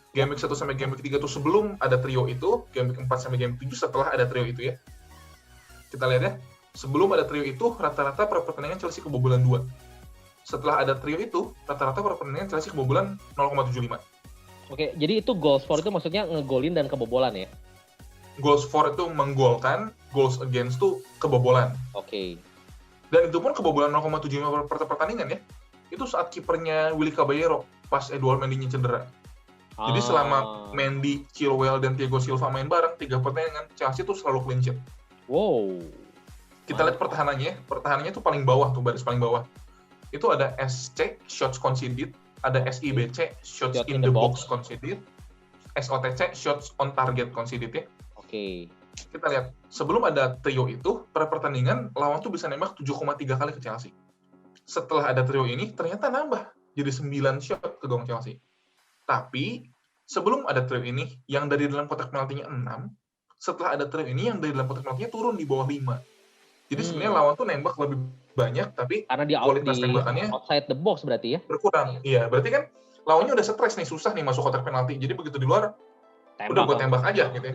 Game week 1 sampai game week 3 tuh sebelum ada trio itu, game week 4 sampai game week 7 setelah ada trio itu ya. Kita lihat ya, sebelum ada trio itu rata-rata per pertandingan Chelsea kebobolan 2. Setelah ada trio itu, rata-rata per pertandingan Chelsea kebobolan 0,75.
Oke, jadi itu goals for itu maksudnya ngegolin dan kebobolan ya?
Goals for itu menggolkan, goals against tuh kebobolan.
Oke.
Dan itu pun kebobolan 0,75 per pertandingan ya. Itu saat kipernya Willy Caballero pas Edouard Mendy cedera. Jadi selama Mendy, Chilwell, dan Thiago Silva main bareng 3 pertandingan, Chelsea tuh selalu clean sheet.
Wow.
Kita lihat pertahanannya tuh paling bawah tuh, baris paling bawah. Itu ada SC, shots conceded, ada SIBC, shots in the box conceded, SOTC, shots on target conceded ya.
Oke.
Kita lihat, sebelum ada trio itu, per pertandingan lawan tuh bisa nembak 7,3 kali ke Chelsea. Setelah ada trio ini, ternyata nambah, jadi 9 shot ke gawang Chelsea. Tapi, sebelum ada trio ini, yang dari dalam kotak penaltinya 6, setelah ada trio ini, yang dari dalam kotak penaltinya turun di bawah 5. Jadi sebenarnya lawan tuh nembak lebih banyak, tapi
karena dia
kualitas tembakannya
outside the box berarti ya?
Berkurang. Iya, berarti kan lawannya udah stres nih, susah nih masuk kotak penalti. Jadi begitu di luar, udah gue tembak aja gitu ya.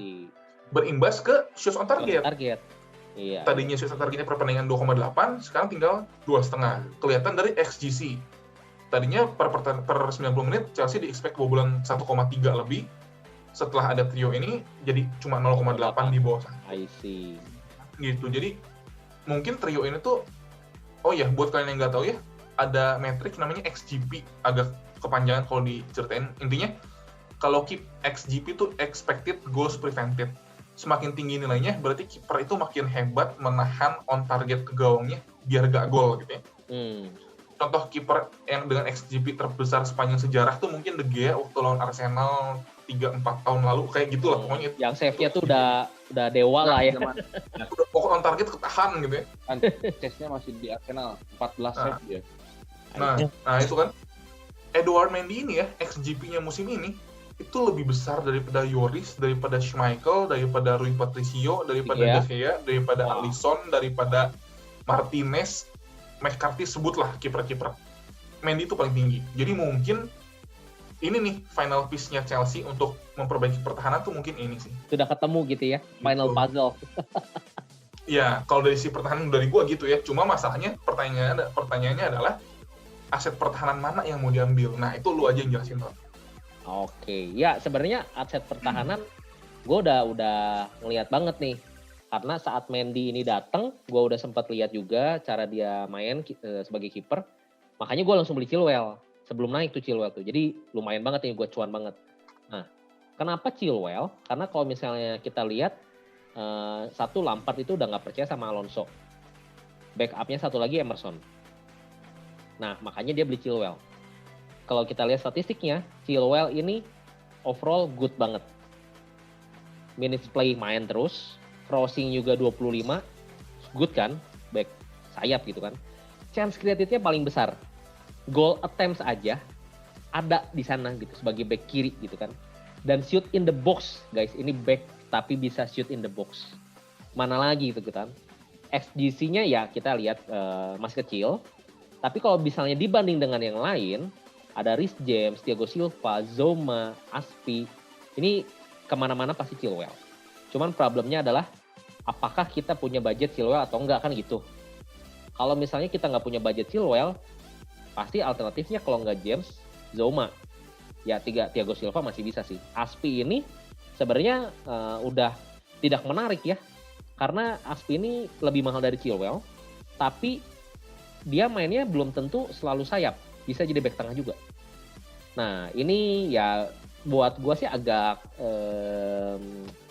Berimbas ke shots on target.
Iya.
Tadinya shots on targetnya per pertandingan 2,8, sekarang tinggal 2,5. Kelihatan dari XGC. Tadinya per 90 menit Chelsea di-expect kebobolan 1,3 lebih. setelah ada trio ini jadi cuma 0,8 di bawah
I see.
gitu. Jadi mungkin trio ini tuh, oh ya buat kalian yang nggak tahu ya, ada metrik namanya XGP, agak kepanjangan kalau diceritain. Intinya kalau XGP itu expected goals prevented. Semakin tinggi nilainya berarti kiper itu makin hebat menahan on target ke gawangnya biar gak gol gitu ya. Contoh kiper yang dengan XGP terbesar sepanjang sejarah tuh mungkin De Gea waktu lawan Arsenal 3-4 tahun lalu, kayak gitulah pokoknya.
Yang save-nya tuh udah dewa lah ya.
Udah pokok on target ketahan gitu ya.
Kan chase-nya masih di Arsenal 14 save dia.
Nah itu kan Edouard Mendy ini ya, XGP-nya musim ini itu lebih besar daripada Lloris, daripada Schmeichel, daripada Rui Patricio, daripada De Gea, daripada Alisson, daripada Martinez, McCarthy, sebutlah kiper-kiper. Mendy itu paling tinggi. Jadi mungkin ini nih final piece-nya Chelsea untuk memperbaiki pertahanan tuh mungkin ini sih.
Sudah ketemu gitu ya, final puzzle.
Ya, kalau dari si pertahanan dari gua gitu ya. Cuma masalahnya pertanyaannya adalah aset pertahanan mana yang mau diambil. Nah, itu lu aja yang jelasin, Ron.
Oke, ya sebenarnya aset pertahanan gue udah ngeliat banget nih, karena saat Mendy ini datang, gue udah sempat lihat juga cara dia main sebagai kiper, makanya gue langsung beli Chilwell sebelum naik tuh Chilwell tuh, jadi lumayan banget nih, gue cuan banget. Nah, kenapa Chilwell? Karena kalau misalnya kita lihat satu Lampard itu udah nggak percaya sama Alonso, backupnya satu lagi Emerson. Nah, makanya dia beli Chilwell. Kalau kita lihat statistiknya, Chilwell ini overall good banget. Minutes play main terus, crossing juga 25, good kan, back sayap gitu kan. Chance created-nya paling besar. Goal attempts aja ada di sana gitu sebagai back kiri gitu kan. Dan shoot in the box, guys, ini back tapi bisa shoot in the box. Mana lagi gitu kan. XGC-nya ya kita lihat masih kecil. Tapi kalau misalnya dibanding dengan yang lain, ada Reece James, Thiago Silva, Zouma, Aspi. Ini kemana-mana pasti Chilwell. Cuman problemnya adalah apakah kita punya budget Chilwell atau enggak kan gitu. Kalau misalnya kita nggak punya budget Chilwell, pasti alternatifnya kalau nggak James, Zouma. Ya Thiago Silva masih bisa sih. Aspi ini sebenarnya udah tidak menarik ya. Karena Aspi ini lebih mahal dari Chilwell. Tapi dia mainnya belum tentu selalu sayap. Bisa jadi back tengah juga. Nah ini ya buat gue sih agak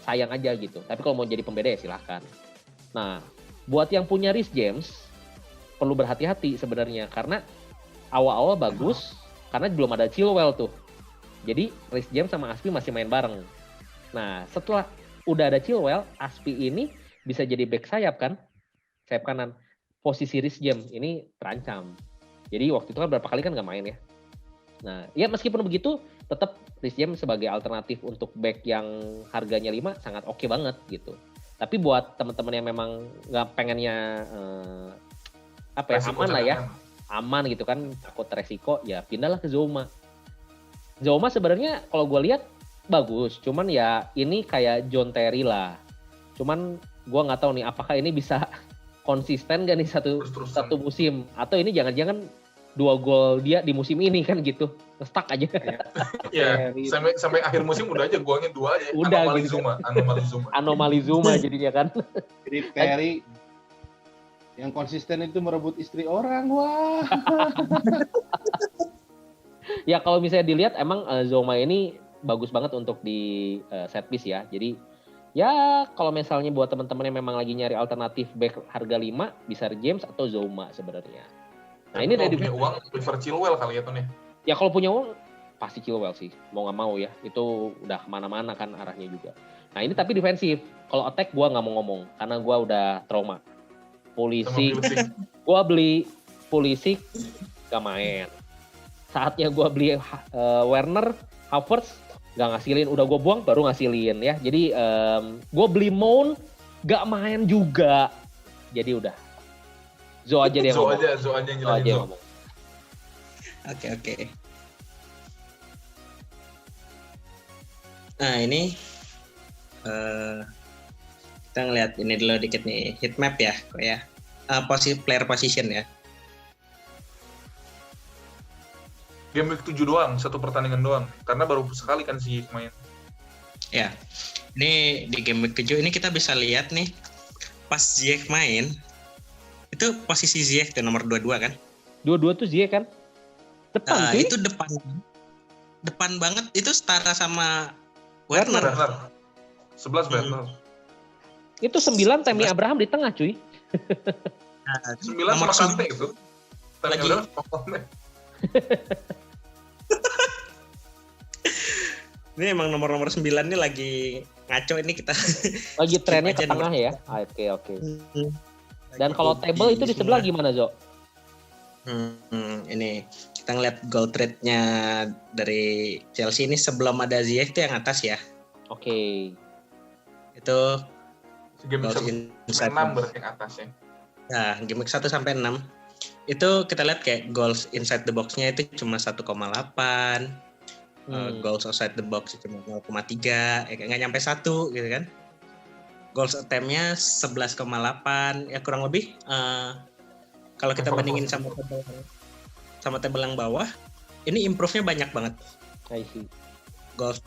sayang aja gitu. Tapi kalau mau jadi pembeda ya silahkan. Nah buat yang punya Reece James perlu berhati-hati sebenarnya. Karena awal-awal bagus karena belum ada Chilwell tuh. Jadi Reece James sama Aspi masih main bareng. Nah setelah udah ada Chilwell, Aspi ini bisa jadi back sayap kan. Sayap kanan. Posisi Reece James ini terancam. Jadi waktu itu kan berapa kali kan nggak main ya. Nah, ya meskipun begitu, tetap Reece James sebagai alternatif untuk back yang harganya 5 sangat oke banget gitu. Tapi buat teman-teman yang memang nggak pengennya aman lah ya, aman gitu kan, takut resiko, ya pindahlah ke Zouma. Zouma sebenarnya kalau gue lihat bagus, cuman ya ini kayak John Terry lah. Cuman gue nggak tahu nih apakah ini bisa konsisten gak nih satu musim, atau ini jangan-jangan 2 gol dia di musim ini kan gitu, nge-stuck aja.
Iya, sampai akhir musim udah aja golnya 2 aja.
Udah anomali Zouma jadinya kan.
Jadi Terry yang konsisten itu merebut istri orang, wah.
Ya kalau misalnya dilihat emang Zouma ini bagus banget untuk di set piece ya. Jadi ya kalau misalnya buat teman-teman yang memang lagi nyari alternatif back harga 5, bisa James atau Zouma sebenarnya. Nah ini dari
punya uang prefer Chilwell kali ya Ton ya?
Ya kalau punya uang pasti Chilwell sih, mau nggak mau ya. Itu udah kemana-mana kan arahnya juga. Nah ini tapi defensif. Kalau attack gue nggak mau ngomong karena gue udah trauma. Pulisic, gue beli Pulisic gak main. Saatnya gue beli Werner, Havertz gak ngasilin, udah gue buang baru ngasilin ya. Jadi gue beli Mount gak main juga. Jadi udah. Zo aja dia ngomong.
Zo aja yang jelasin Zo.
Oke. Nah ini kita ngeliat ini dulu dikit nih, heat map ya kok ya. Player position ya.
Game week 7 doang, 1 pertandingan doang. Karena baru sekali kan sih main.
Ya, ini di game week 7 ini kita bisa lihat nih, pas Ziyech main, itu posisi Ziyech tuh nomor 22 kan?
Dua-dua tuh Ziyech kan? Depan cuy.
Itu depan banget, itu setara sama Werner.
Werner. 11 Werner.
Itu 9 Tammy Abraham di tengah cuy.
9 sama Kante itu. Tammy Abraham sama Kante.
Ini emang nomor 9 ini lagi ngaco ini kita.
Lagi trennya ke tengah ya. Oke. Dan kalau table itu di sebelah gimana, Zo?
Ini kita ngeliat goal trade-nya dari Chelsea ini sebelum ada Ziyech itu yang atas ya.
Oke.
Itu
Game 1 sampai 6 berarti yang atas ya.
Nah, game 1 sampai 6 itu kita lihat kayak goals inside the box-nya itu cuma 1,8. Goals outside the box cuma 0,3, kayak nggak nyampe 1 gitu kan. Goals attempt-nya 11,8, ya kurang lebih kalau kita bandingin sama table yang bawah, ini improve-nya banyak banget.
I see.
Goals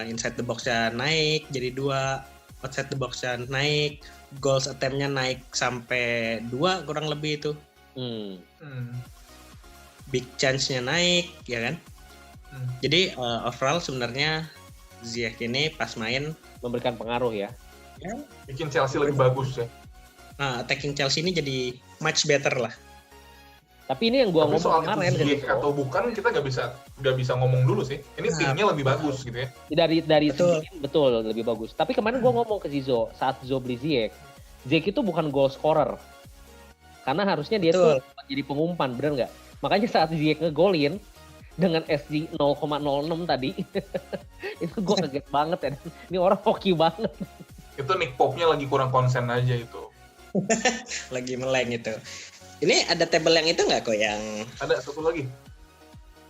inside the box-nya naik jadi 2, outside the box-nya naik, goals attempt-nya naik sampai 2 kurang lebih itu. Big chance-nya naik, ya kan? Jadi overall sebenarnya Ziyech ini pas main
memberikan pengaruh ya.
Bikin Chelsea lebih bagus ya.
Attacking Chelsea ini jadi much better lah.
Tapi ini yang gua ngomong
soal
kemarin
itu Ziyech atau bukan kita nggak bisa ngomong dulu sih. Ini timnya lebih bagus gitu ya.
Dari betul lebih bagus. Tapi kemarin gua ngomong ke Zizo saat Zo beli Ziyech itu bukan goal scorer. Karena harusnya dia tuh jadi pengumpan, bener nggak? Makanya saat Ziyech ngegolin dengan SG 0,06 tadi, itu gue kaget banget ya. Ini orang hoki banget.
Itu Nick Pope-nya lagi kurang konsen aja itu.
Lagi meleng itu. Ini ada table yang itu nggak kok yang?
Ada satu lagi.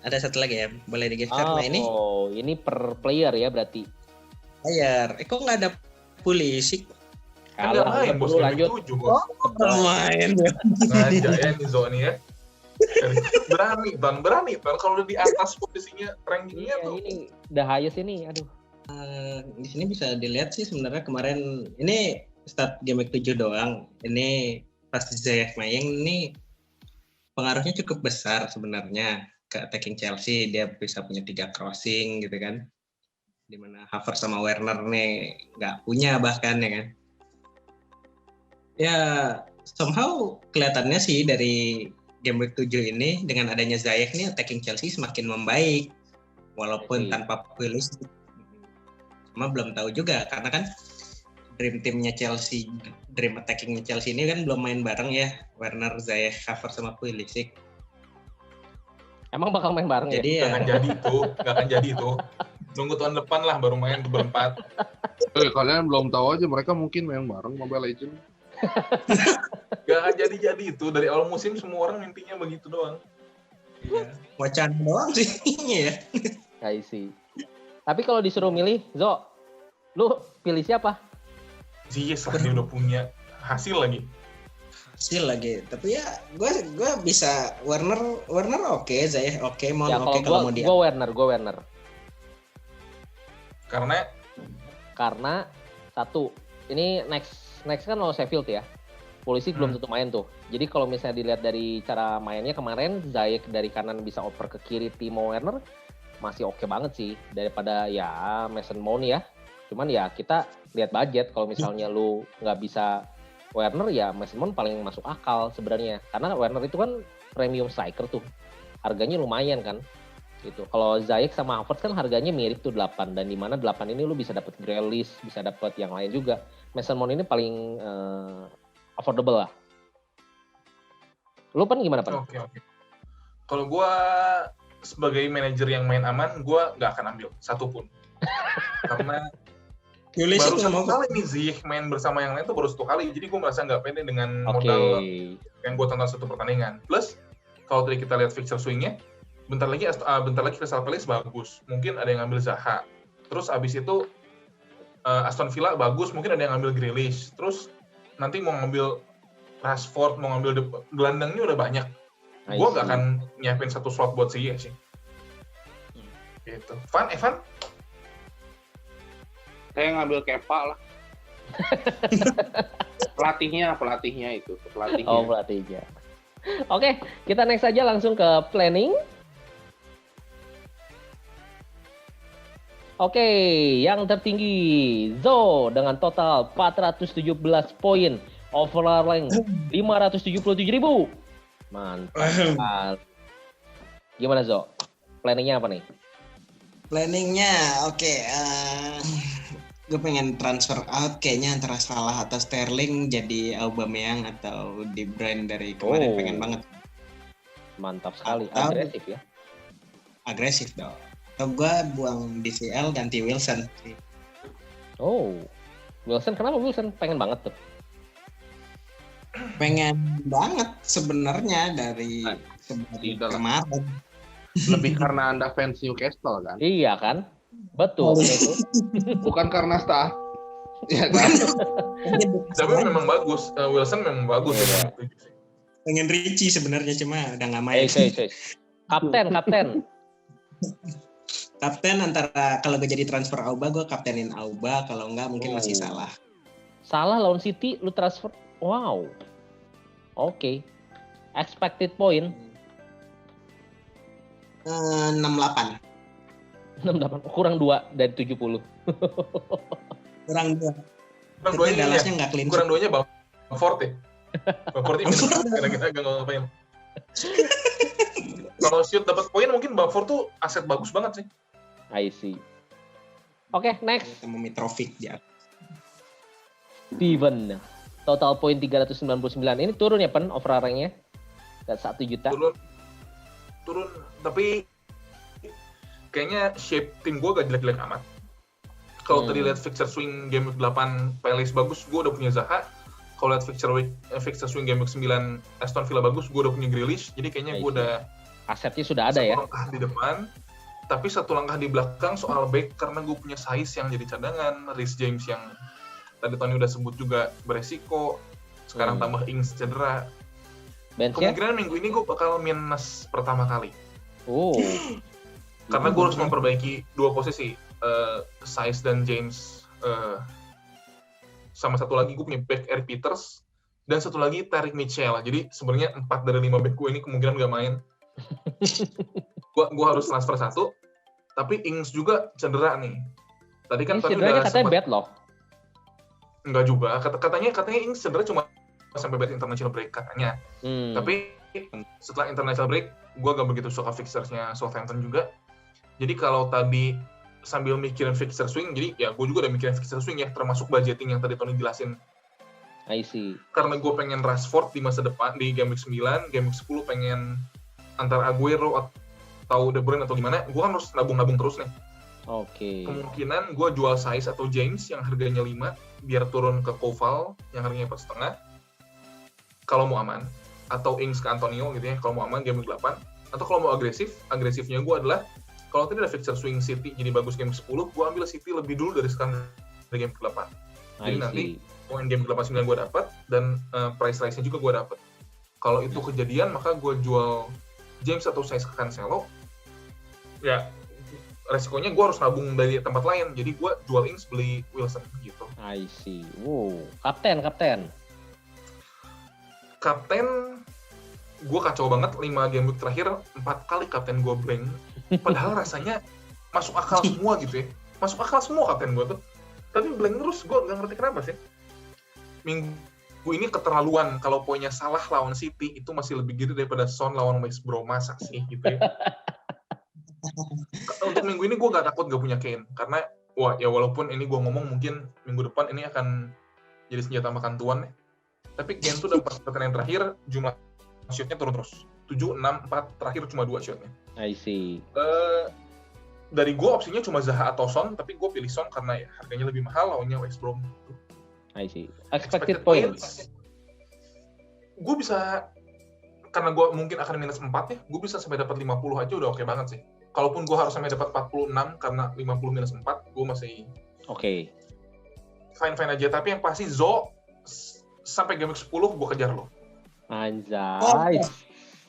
Ada satu lagi ya, boleh digeser. Nah ini.
Oh, ini per player ya berarti.
Player. Kok nggak ada Pulisic?
Kalau main bos lanjut.
Main.
Ngajak ya nih Zoni ya. Berani kalau udah di atas posisinya rankingnya tuh.
Ini the highest ini, aduh.
Di sini bisa dilihat sih sebenarnya kemarin ini start game week 7 doang. Ini pas Ziyech main ini pengaruhnya cukup besar sebenarnya ke attacking Chelsea. Dia bisa punya 3 crossing gitu kan. Dimana Havertz sama Werner nih nggak punya bahkan ya kan. Ya somehow kelihatannya sih dari game week 7 ini dengan adanya Ziyech nih attacking Chelsea semakin membaik walaupun tanpa Pulisic. Cuma belum tahu juga karena kan dream teamnya Chelsea, dream attackingnya Chelsea ini kan belum main bareng ya, Werner, Ziyech, Havertz sama Pulisic.
Emang bakal main bareng
jadi ya? Gak akan jadi itu. Nunggu tahun depan lah baru main berempat.
Kalian belum tahu aja mereka mungkin main bareng Mobile Legends.
Gak akan jadi itu dari awal musim semua orang mimpinya begitu doang.
Iya. Wacana doang sih ya.
I see. Tapi kalau disuruh milih, Zo, lu pilih siapa?
Ziyech lah dia udah punya hasil lagi.
Tapi ya gue bisa Werner oke, Ziyech oke, mau
ya,
oke kalau mau dia.
Gue Werner. Karena satu, ini next kan lawan Sheffield ya. Pulisic belum tentu main tuh. Jadi kalau misalnya dilihat dari cara mainnya kemarin, Ziyech dari kanan bisa oper ke kiri Timo Werner, masih oke banget sih daripada ya Mason Mount ya. Cuman ya kita lihat budget, kalau misalnya lu nggak bisa Werner ya Mason Mount paling masuk akal sebenarnya. Karena Werner itu kan premium striker tuh. Harganya lumayan kan. Gitu. Kalau Ziyech sama Havertz kan harganya mirip tuh 8, dan di mana 8 ini lu bisa dapat Grealish, bisa dapat yang lain juga. Mason Mount ini paling affordable lah. Lu Pan gimana Pan?
Oke. Kalau gue sebagai manajer yang main aman, gue nggak akan ambil satupun. Karena baru satu kali nih Ziyech main bersama yang lain tuh baru 1 kali. Jadi gue merasa nggak pede dengan modal yang gue tonton 1 pertandingan. Plus kalau tadi kita lihat fixture swing-nya, bentar lagi Crystal Palace bagus. Mungkin ada yang ngambil Zaha. Terus abis itu Aston Villa bagus. Mungkin ada yang ngambil Grealish. Terus nanti mau ngambil Rashford, mau ngambil gelandangnya udah banyak. Gue nggak akan nyiapin 1 slot buat Ziyech sih. Gitu. Evan?
Saya ngambil Kepa lah. pelatihnya itu.
Oh, pelatihnya. Oke, kita next aja langsung ke planning. Oke, yang tertinggi Zo dengan total 417 poin, overall rank 577.000. Mantap. Gimana Zo? Planningnya apa nih?
Planningnya oke. Gue pengen transfer out kayaknya antara Salah atau Sterling jadi Aubameyang atau De Bruyne dari kemarin. Pengen banget.
Mantap sekali,
Atau,
agresif ya.
Agresif dong. Atau gue buang DCL ganti Wilson sih.
Oh, Wilson kenapa Wilson? Pengen banget tuh.
Pengen banget sebenarnya dari kemarin.
Lebih karena Anda fans Newcastle kan?
Iya kan? Betul itu.
Bukan karena staff. Iya kan?
Tapi memang bagus. Wilson memang bagus.
Iya.
Pengen Richie sebenarnya cuma udah nggak main.
Kapten.
Kapten antara kalau gue jadi transfer Auba, gue kaptenin Auba. Kalau enggak mungkin masih Salah.
Salah lawan City lu transfer. Wow. Oke. Expected point
68.
Kurang 2 dari 70.
Kurang 2.
Kurang 2-nya
Dallasnya nggak clean.
Kurang 2-nya Bamford ya. Bamford ini kira-kira gak ngapain. Kalau shoot dapat poin mungkin Bamford tuh aset bagus banget sih.
I see. Oke, next.
Ketemu Mitrovic dia.
Steven. Total poin 399. Ini turun ya Pen overall rank-nya? Ke 1 juta.
Turun, tapi kayaknya shape tim gue gak jelek-jelek amat. Kalau tadi lihat fixture swing game week 8 Palace bagus, gue udah punya Zaha. Kalau lihat fixture swing game week 9 Aston Villa bagus, gue udah punya Grealish. Jadi kayaknya gue udah
asetnya sudah ada ya.
Satu langkah di depan, tapi satu langkah di belakang soal back karena gue punya Saiz yang jadi cadangan, Reece James yang tadi Tony udah sebut juga beresiko, sekarang tambah Ings cedera.
Bench-nya?
Kemungkinan minggu ini gue bakal minus pertama kali.
Oh.
Karena gue harus memperbaiki 2 posisi, Saiz dan James. Sama satu lagi gue punya back Eric Peters, dan satu lagi Tariq Mitchell. Jadi sebenarnya 4 dari 5 back gue ini kemungkinan gak main. Gue harus transfer 1, tapi Ings juga cedera nih. Tadi kan Tony udah
katanya bad loh.
Enggak juga, katanya Ings cedera cuma sampai bad international break katanya. Tapi setelah international break, gue gak begitu suka fixtures-nya Southampton juga. Jadi kalau tadi sambil mikirin fixture swing, jadi ya gue juga udah mikirin fixture swing ya, termasuk budgeting yang tadi Tony jelasin.
I see.
Karena gue pengen Rashford di masa depan, di game week 9, game week 10 pengen antara Aguero atau De Bruyne atau gimana, gue kan harus nabung-nabung terus nih.
Oke.
Kemungkinan gue jual Saiz atau James yang harganya 5, biar turun ke Koval yang harganya 4,5. Kalau mau aman. Atau Ings ke Antonio gitu ya, kalau mau aman game week 8. Atau kalau mau agresifnya gue adalah, kalau tadi ada fixture swing City jadi bagus game 10, gue ambil City lebih dulu dari sekarang dari game ke-8. Jadi nanti poin game ke-8 9 gue dapat, dan price rise-nya juga gue dapat. Kalau itu kejadian, maka gue jual James atau Saiz ke Cancelo. Ya, resikonya gue harus nabung dari tempat lain. Jadi gue jual Ings, beli Wilson gitu.
I see. Wow. Kapten.
Gue kacau banget 5 game week terakhir, 4 kali kapten gue blank. Padahal rasanya masuk akal semua gitu ya. Masuk akal semua kapten gue tuh. Tapi blank terus, gue gak ngerti kenapa sih. Minggu ini keterlaluan. Kalau poinnya Salah lawan City, itu masih lebih gede daripada Son lawan West Brom. Masa sih gitu ya. Untuk minggu ini gue gak takut gak punya Kane. Karena, walaupun ini gue ngomong mungkin minggu depan ini akan jadi senjata makan tuan ya. Tapi Kane tuh dapat pertandingan terakhir, jumlah shotnya turun terus. 7, 6, 4, terakhir cuma 2 shotnya.
I see.
Dari gue opsinya cuma Zaha atau Son, tapi gue pilih Son karena ya harganya lebih mahal lawannya West Brom.
I see. Expected points.
Gue bisa, karena gue mungkin akan minus 4 ya, gue bisa sampai dapat 50 aja udah oke banget sih. Kalaupun gue harus sampai dapat 46 karena 50 minus 4, gue masih fine-fine aja. Tapi yang pasti sampai game 10 gue kejar lo.
Anjay.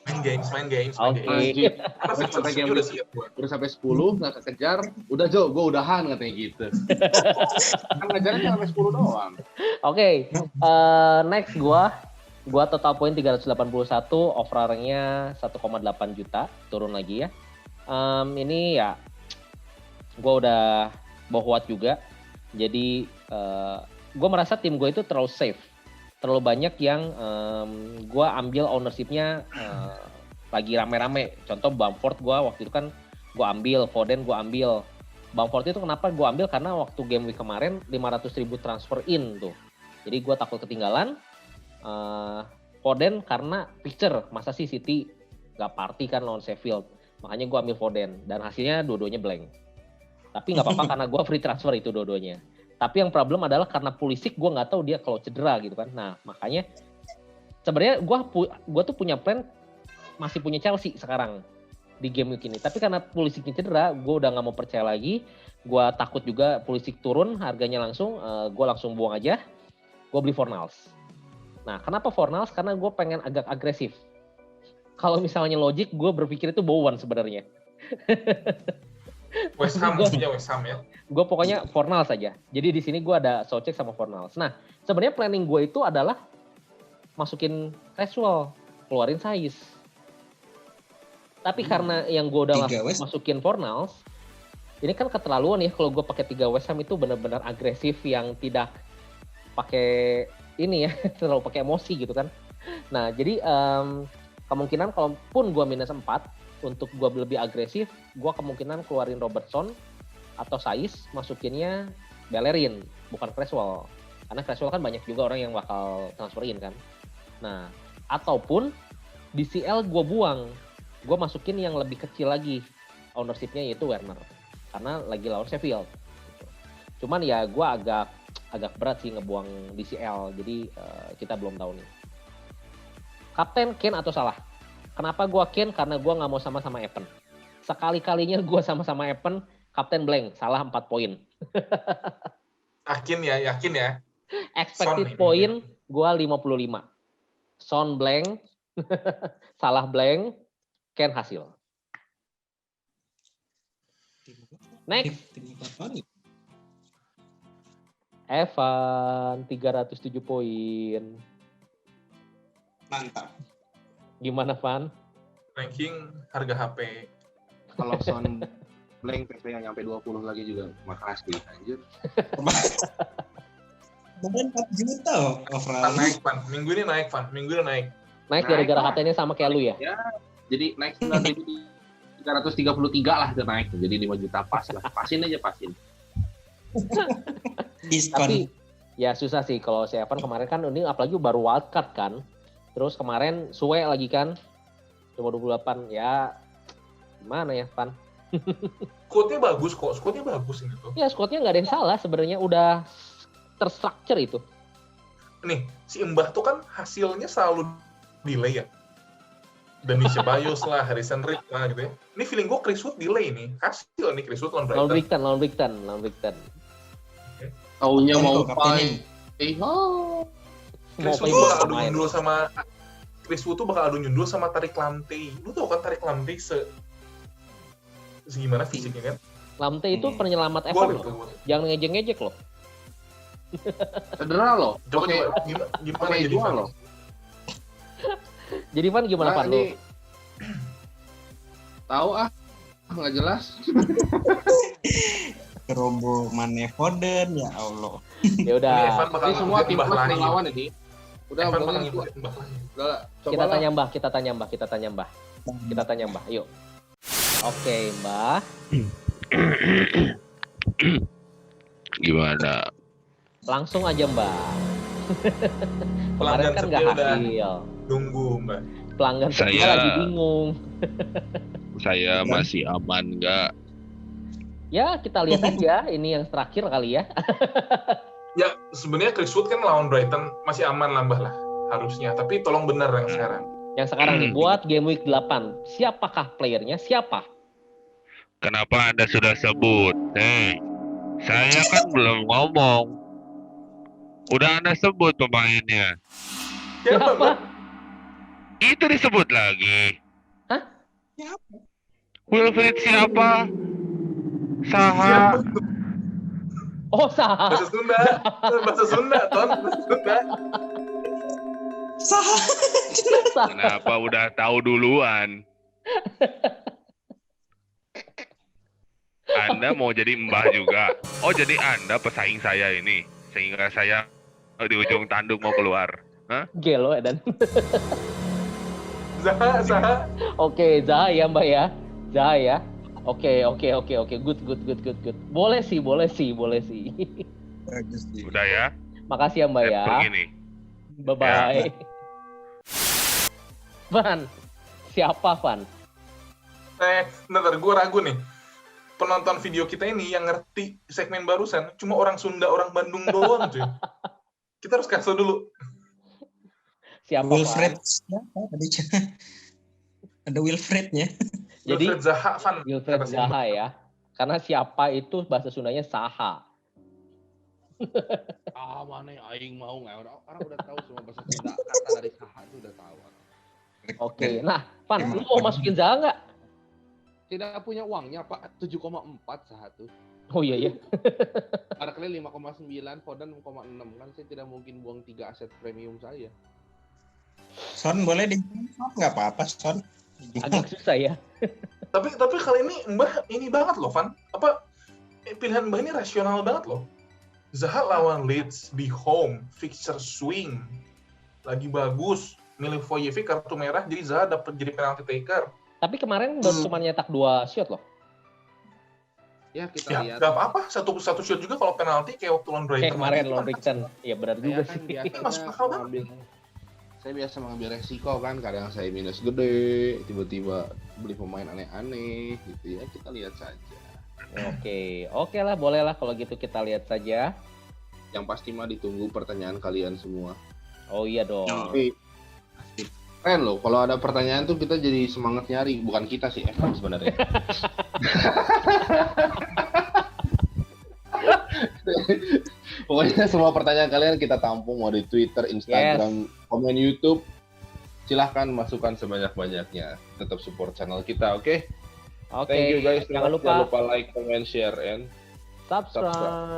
Main games.
Oke.
Anjir,
Karena fixture
Sampai
swing
game
udah siap gue.
udah sampai 10 nggak kekejar, udah Jo, gue udahan katanya gitu. Kan ngajarnya sampai 10 doang.
Oke, next gua total poin 381, overall ranknya 1,8 juta, turun lagi ya. Ini ya gua udah bohwat juga. Jadi gua merasa tim gue itu terlalu safe. Terlalu banyak yang gua ambil ownership-nya lagi rame-rame. Contoh Bamford gua waktu itu kan gua ambil, Foden gua ambil. Bamford itu kenapa gue ambil? Karena waktu game week kemarin 500.000 transfer in tuh. Jadi gue takut ketinggalan. Foden karena picture. Masa sih City gak party kan lawan Sheffield. Makanya gue ambil Foden. Dan hasilnya dua-duanya blank. Tapi gak apa-apa karena gue free transfer itu dua-duanya. Tapi yang problem adalah karena Pulisic gue gak tahu dia kalau cedera gitu kan. Nah makanya sebenarnya gue tuh punya plan masih punya Chelsea sekarang di game week ini. Tapi karena Pulisicnya cedera, gue udah gak mau percaya lagi. Gue takut juga Pulisic turun harganya langsung. Gue langsung buang aja. Gue beli Fornals. Nah, kenapa Fornals? Karena gue pengen agak agresif. Kalau misalnya logik, gue berpikir itu Bowen sebenarnya.
West Ham punya West Ham ya.
Gue pokoknya Fornals saja. Jadi di sini gue ada Soucek sama Fornals. Nah, sebenarnya planning gue itu adalah masukin Creswell, keluarin Saiz. Tapi karena yang gue udah masukin Fornals, ini kan keterlaluan ya kalau gue pakai 3 West Ham itu benar-benar agresif yang tidak pakai ini ya, terlalu pakai emosi gitu kan. Nah, jadi kemungkinan kalaupun gue minus 4 untuk gue lebih agresif, gue kemungkinan keluarin Robertson atau Saiz, masukinnya Bellerin, bukan Creswell. Karena Creswell kan banyak juga orang yang bakal transferin kan. Nah, ataupun DCL gue buang. Gue masukin yang lebih kecil lagi ownership-nya yaitu Werner karena lagi lawan Sheffield. Cuman ya gue agak berat sih ngebuang DCL, jadi kita belum tahu nih. Kapten Kane atau Salah? Kenapa gue Kane? Karena gue nggak mau sama-sama Evan. Sekali-kalinya gue sama-sama Evan, Kapten blank, Salah 4 poin.
Yakin ya.
Expected point gue 55. Son blank, Salah blank, Ken hasil. Next. Evan 307 poin.
Mantap.
Gimana Van?
Ranking harga HP.
Kalau Son blank PP yang nyampe 20 lagi juga makasih anjir.
Kemarin 4 juta overall.
Naik Van. Minggu ini naik.
Naik gara-gara katanya sama kayak lu ya?
Ya, jadi naik 9.333 lah itu naik. Jadi 5 juta pas lah. Pasin.
Diskon.
Tapi ya susah sih kalau si Evan kemarin kan ini apalagi baru wildcard kan. Terus kemarin suwe lagi kan. Cuma 28 ya gimana ya Van?
Squad-nya bagus kok. Ini tuh.
Ya squad-nya nggak ada yang salah sebenarnya, udah terstruktur itu.
Nih, si Mbah tuh kan hasilnya selalu delay ya. Dani Ceballos lah, Harrison Reed lah gitu ya. Ini feeling gue Chris Wood delay nih. Hasil nih Chris Wood lawan Brighton.
Lawan Brighton.
Taunya mau
kaptennya.
Chris Wood bakal adu nyundul sama Chris Wood tuh bakal adu nyundul sama Tariq Lamptey. Lu tau kan Tariq Lamptey segimana fisiknya kan?
Lamptey itu penyelamat Evan loh. Jangan ngejek-ngejek loh.
Cedera loh.
Coba gimana jadi Van?
Loh.
Jadi Van gimana Van lo?
Tahu nggak jelas.
Robo Mane Foden ya Allah.
Ya udah.
Ini semua tim plus lawan ini. Udah
Kita tanya Mbah. Yuk. Oke, Mbah.
Gimana?
Langsung aja, Mbah. Kemarin kan nggak hasil.
Nunggu, Mbak.
Pelanggan setia lagi bingung.
Saya masih aman nggak?
Ya, kita lihat aja. Ini yang terakhir kali ya.
Ya, sebenarnya Chris Wood kan lawan Brighton masih aman lah, Mbah lah. Harusnya. Tapi tolong benar yang sekarang.
Yang sekarang nih, buat game week 8. Siapakah playernya? Siapa?
Kenapa Anda sudah sebut? Saya kan belum ngomong. Udah Anda sebut pemainnya.
Siapa?
Itu disebut lagi.
Hah?
Siapa?
Wilfried siapa? Saha.
Siapa?
Oh, Saha.
Bahasa Sunda. Bahasa Sunda, Ton. Bahasa Sunda.
Saha.
Kenapa udah tahu duluan? Anda mau jadi mbah juga? Oh, jadi Anda pesaing saya ini, sehingga saya di ujung tanduk mau keluar. Hah?
Gelo dan.
Zaha.
Oke, Zaha ya Mbak ya. Zaha ya. Oke. Good. Boleh sih.
Bagus sih.
Udah ya?
Makasih ya Mbak
Saya
ya.
pergi nih.
Bye-bye. Van. Siapa Van?
Bentar, gue ragu nih. Penonton video kita ini yang ngerti segmen barusan cuma orang Sunda, orang Bandung doang, cuy. Kita harus kasih dulu.
Siapa
Wilfred
Van?
siapa tadi? Ada Wilfrednya.
Jadi
Wilfred Zaha, Van.
Wilfred
Kata si
Zaha
Mbak.
ya. Karena siapa itu bahasa Sundanya Saha.
Mana yang aing mau nggak? Orang udah tahu semua bahasa Sunda, kata dari Saha itu udah tahu.
Oke. Nah, Van, lu mau masukin Zaha nggak?
Tidak punya uangnya Pak, 7,4 Saha tuh.
Oh iya.
Barclay 5,9, Foden 6,6 kan saya tidak mungkin buang 3 aset premium saya.
Son boleh di nggak apa-apa Son.
Agak susah ya.
Tapi kali ini Mbah ini banget loh, Van. Pilihan Mbah ini rasional banget loh. Zaha lawan Leeds di home, fixture swing. Lagi bagus. Milih Foyevi kartu merah, jadi Zaha dapat jadi penalty taker.
Tapi kemarin baru cuma nyetak 2 shot loh.
Ya kita
Ya,
lihat.
nggak apa-apa. Satu shot juga kalau penalti kayak waktu lawan Brighton.
Kayak kemarin
tadi,
lawan
kan
Brighton. Iya benar juga
Saya kan
sih.
biasanya
Masuk akal banget.
saya biasa mengambil resiko kan, kadang saya minus gede, tiba-tiba beli pemain aneh-aneh gitu ya, kita lihat saja.
Oke lah, boleh lah kalau gitu kita lihat saja.
Yang pasti mah ditunggu pertanyaan kalian semua.
Oh iya dong.
Tapi keren loh, kalau ada pertanyaan tuh kita jadi semangat nyari, bukan kita sih Evan sebenarnya. Pokoknya semua pertanyaan kalian kita tampung, mau di Twitter, Instagram, komen YouTube. Silahkan masukkan sebanyak-banyaknya. Tetap support channel kita, oke?
Oke.
Thank you guys.
Jangan lupa
like, comment, share, and
subscribe.